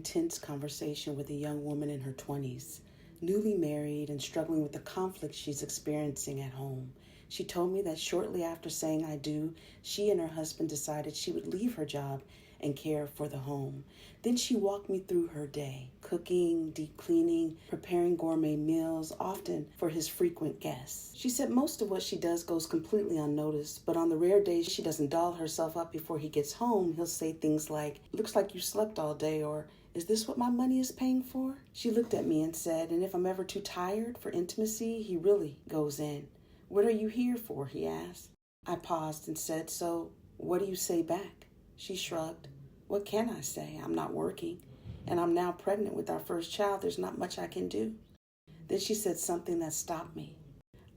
intense conversation with a young woman in her 20s, newly married and struggling with the conflict she's experiencing at home. She told me that shortly after saying I do, she and her husband decided she would leave her job and care for the home. Then she walked me through her day, cooking, deep cleaning, preparing gourmet meals, often for his frequent guests. She said most of what she does goes completely unnoticed, but on the rare days she doesn't doll herself up before he gets home, he'll say things like, "Looks like you slept all day," or "Is this what my money is paying for?" She looked at me and said, "And if I'm ever too tired for intimacy, he really goes in." "What are you here for?" he asked. I paused and said, "So what do you say back?" She shrugged. "What can I say? I'm not working, and I'm now pregnant with our first child. There's not much I can do." Then she said something that stopped me.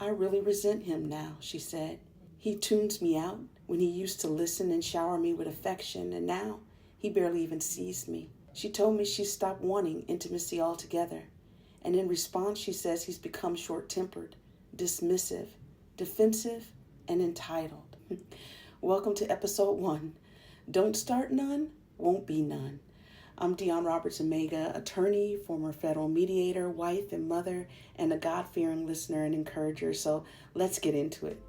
"I really resent him now," she said. "He tunes me out when he used to listen and shower me with affection, and now he barely even sees me." She told me she stopped wanting intimacy altogether, and in response she says he's become short-tempered, dismissive, defensive, and entitled. Welcome to episode 1. Don't start none, won't be none. I'm Roberts-Emegha, attorney, former federal mediator, wife and mother, and a God-fearing listener and encourager. So let's get into it.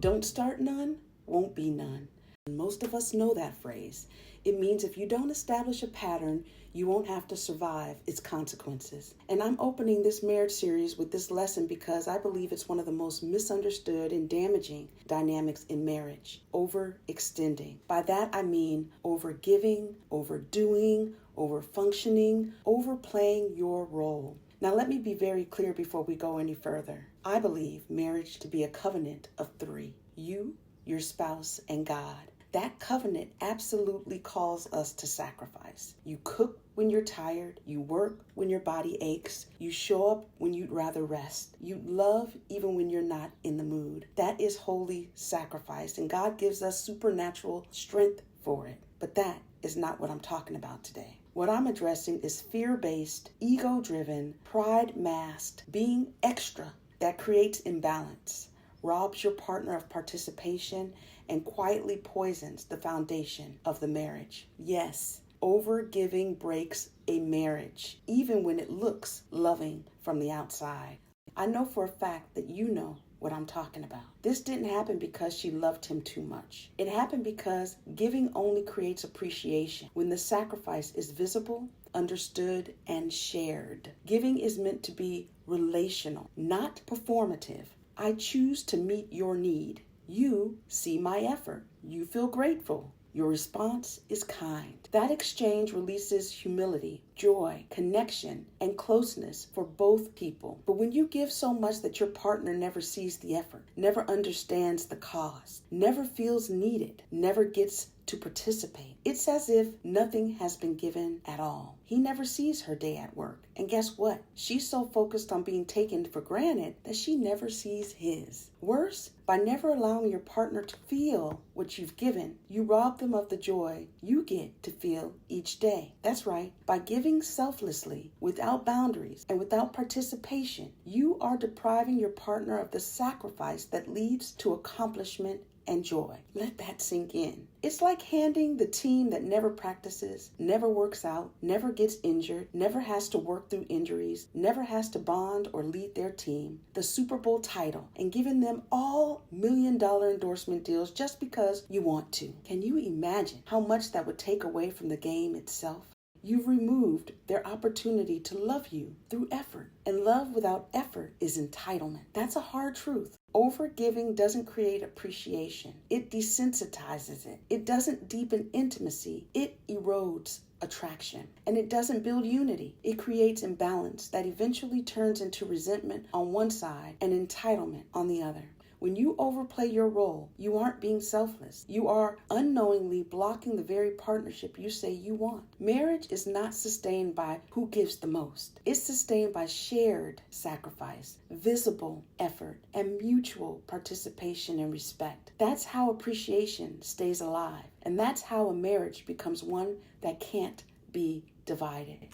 Don't start none, won't be none. Most of us know that phrase. It means if you don't establish a pattern, you won't have to survive its consequences. And I'm opening this marriage series with this lesson because I believe it's one of the most misunderstood and damaging dynamics in marriage: overextending. By that I mean overgiving, overdoing, overfunctioning, overplaying your role. Now let me be very clear before we go any further. I believe marriage to be a covenant of 3. You, your spouse, and God. That covenant absolutely calls us to sacrifice. You cook when you're tired. You work when your body aches. You show up when you'd rather rest. You love even when you're not in the mood. That is holy sacrifice, and God gives us supernatural strength for it. But that is not what I'm talking about today. What I'm addressing is fear-based, ego-driven, pride-masked, being extra that creates imbalance, robs your partner of participation, and quietly poisons the foundation of the marriage. Yes, overgiving breaks a marriage, even when it looks loving from the outside. I know for a fact that you know what I'm talking about. This didn't happen because she loved him too much. It happened because giving only creates appreciation when the sacrifice is visible, understood, and shared. Giving is meant to be relational, not performative. I choose to meet your need. You see my effort. You feel grateful. Your response is kind. That exchange releases humility, joy, connection, and closeness for both people. But when you give so much that your partner never sees the effort, never understands the cost, never feels needed, never gets to participate, it's as if nothing has been given at all. He never sees her day at work. And guess what? She's so focused on being taken for granted that she never sees his. Worse, by never allowing your partner to feel what you've given, you rob them of the joy you get to feel each day. That's right. By giving selflessly, without boundaries, and without participation, you are depriving your partner of the sacrifice that leads to accomplishment and joy. Let that sink in. It's like handing the team that never practices, never works out, never gets injured, never has to work through injuries, never has to bond or lead their team, the Super Bowl title, and giving them all $1-million endorsement deals just because you want to. Can you imagine how much that would take away from the game itself? You've removed their opportunity to love you through effort. And love without effort is entitlement. That's a hard truth. Overgiving doesn't create appreciation. It desensitizes it. It doesn't deepen intimacy. It erodes attraction. And it doesn't build unity. It creates imbalance that eventually turns into resentment on one side and entitlement on the other. When you overplay your role, you aren't being selfless. You are unknowingly blocking the very partnership you say you want. Marriage is not sustained by who gives the most. It's sustained by shared sacrifice, visible effort, and mutual participation and respect. That's how appreciation stays alive. And that's how a marriage becomes one that can't be divided.